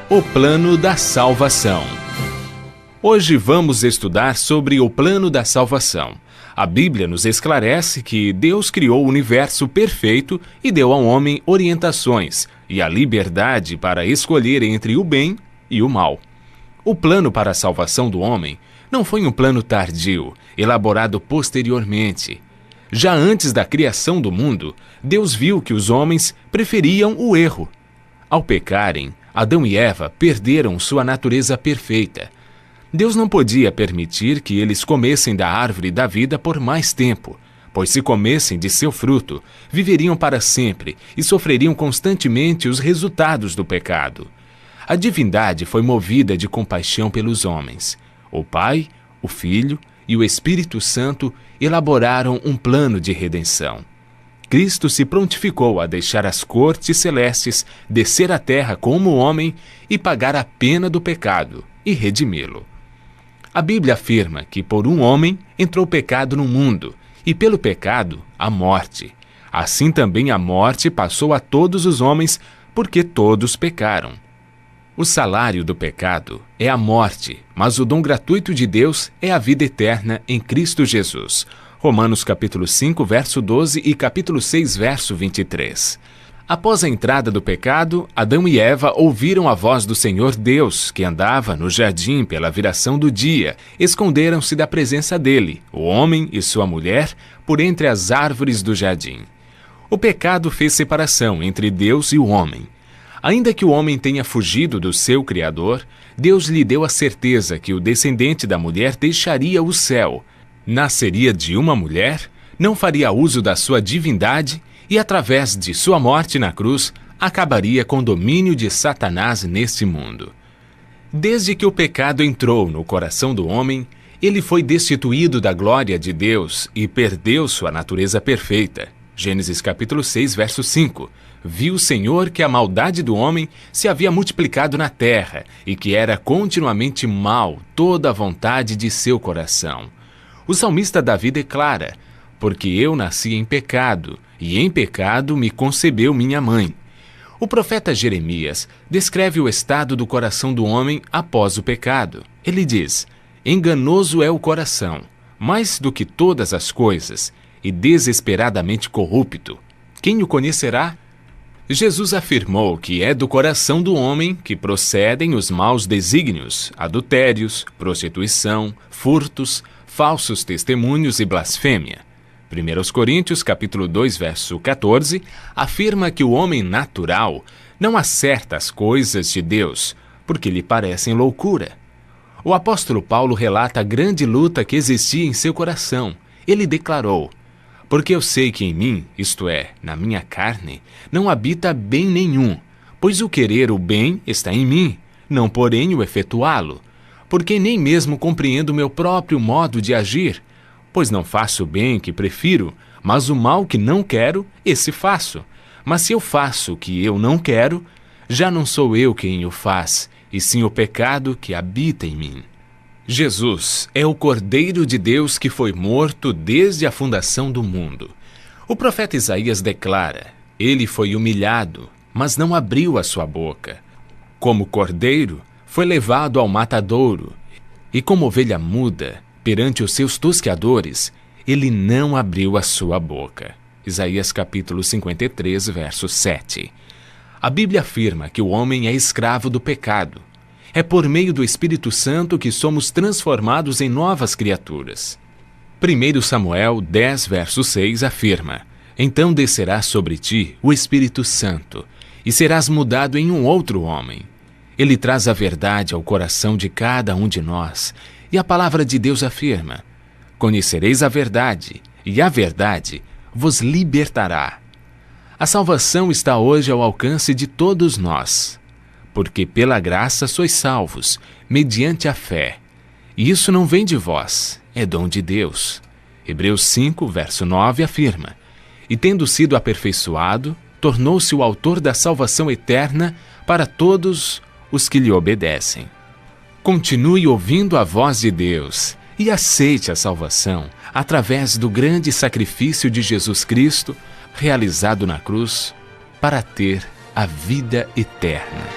O plano da salvação. Hoje vamos estudar sobre o plano da salvação. A Bíblia nos esclarece que Deus criou o universo perfeito e deu ao homem orientações e a liberdade para escolher entre o bem e o mal. O plano para a salvação do homem não foi um plano tardio, elaborado posteriormente. Já antes da criação do mundo, Deus viu que os homens preferiam o erro. Ao pecarem, Adão e Eva perderam sua natureza perfeita. Deus não podia permitir que eles comessem da árvore da vida por mais tempo, pois se comessem de seu fruto, viveriam para sempre e sofreriam constantemente os resultados do pecado. A divindade foi movida de compaixão pelos homens. O Pai, o Filho e o Espírito Santo elaboraram um plano de redenção. Cristo se prontificou a deixar as cortes celestes, descer à terra como homem e pagar a pena do pecado e redimi-lo. A Bíblia afirma que por um homem entrou o pecado no mundo, e pelo pecado, a morte. Assim também a morte passou a todos os homens, porque todos pecaram. O salário do pecado é a morte, mas o dom gratuito de Deus é a vida eterna em Cristo Jesus. Romanos capítulo 5, verso 12 e capítulo 6, verso 23. Após a entrada do pecado, Adão e Eva ouviram a voz do Senhor Deus, que andava no jardim pela viração do dia. Esconderam-se da presença dele, o homem e sua mulher, por entre as árvores do jardim. O pecado fez separação entre Deus e o homem. Ainda que o homem tenha fugido do seu Criador, Deus lhe deu a certeza que o descendente da mulher deixaria o céu. Nasceria de uma mulher, não faria uso da sua divindade e, através de sua morte na cruz, acabaria com o domínio de Satanás neste mundo. Desde que o pecado entrou no coração do homem, ele foi destituído da glória de Deus e perdeu sua natureza perfeita. Gênesis capítulo 6, verso 5. Viu o Senhor que a maldade do homem se havia multiplicado na terra e que era continuamente mal toda a vontade de seu coração. O salmista Davi declara: porque eu nasci em pecado, e em pecado me concebeu minha mãe. O profeta Jeremias descreve o estado do coração do homem após o pecado. Ele diz: enganoso é o coração, mais do que todas as coisas, e desesperadamente corrupto. Quem o conhecerá? Jesus afirmou que é do coração do homem que procedem os maus desígnios, adultérios, prostituição, furtos, falsos testemunhos e blasfêmia. 1 Coríntios capítulo 2, verso 14, afirma que o homem natural não acerta as coisas de Deus, porque lhe parecem loucura. O apóstolo Paulo relata a grande luta que existia em seu coração. Ele declarou: porque eu sei que em mim, isto é, na minha carne, não habita bem nenhum, pois o querer o bem está em mim, não porém o efetuá-lo. Porque nem mesmo compreendo o meu próprio modo de agir, pois não faço o bem que prefiro, mas o mal que não quero, esse faço. Mas se eu faço o que eu não quero, já não sou eu quem o faz, e sim o pecado que habita em mim. Jesus é o Cordeiro de Deus que foi morto desde a fundação do mundo. O profeta Isaías declara: ele foi humilhado, mas não abriu a sua boca. Como cordeiro, foi levado ao matadouro, e como ovelha muda, perante os seus tosqueadores, ele não abriu a sua boca. Isaías capítulo 53, verso 7. A Bíblia afirma que o homem é escravo do pecado. É por meio do Espírito Santo que somos transformados em novas criaturas. 1 Samuel 10, verso 6 afirma: então descerá sobre ti o Espírito Santo, e serás mudado em um outro homem. Ele traz a verdade ao coração de cada um de nós, e a palavra de Deus afirma: conhecereis a verdade, e a verdade vos libertará. A salvação está hoje ao alcance de todos nós, porque pela graça sois salvos, mediante a fé. E isso não vem de vós, é dom de Deus. Hebreus 5, verso 9 afirma: e tendo sido aperfeiçoado, tornou-se o autor da salvação eterna para todos os que lhe obedecem. Continue ouvindo a voz de Deus e aceite a salvação através do grande sacrifício de Jesus Cristo, realizado na cruz, para ter a vida eterna.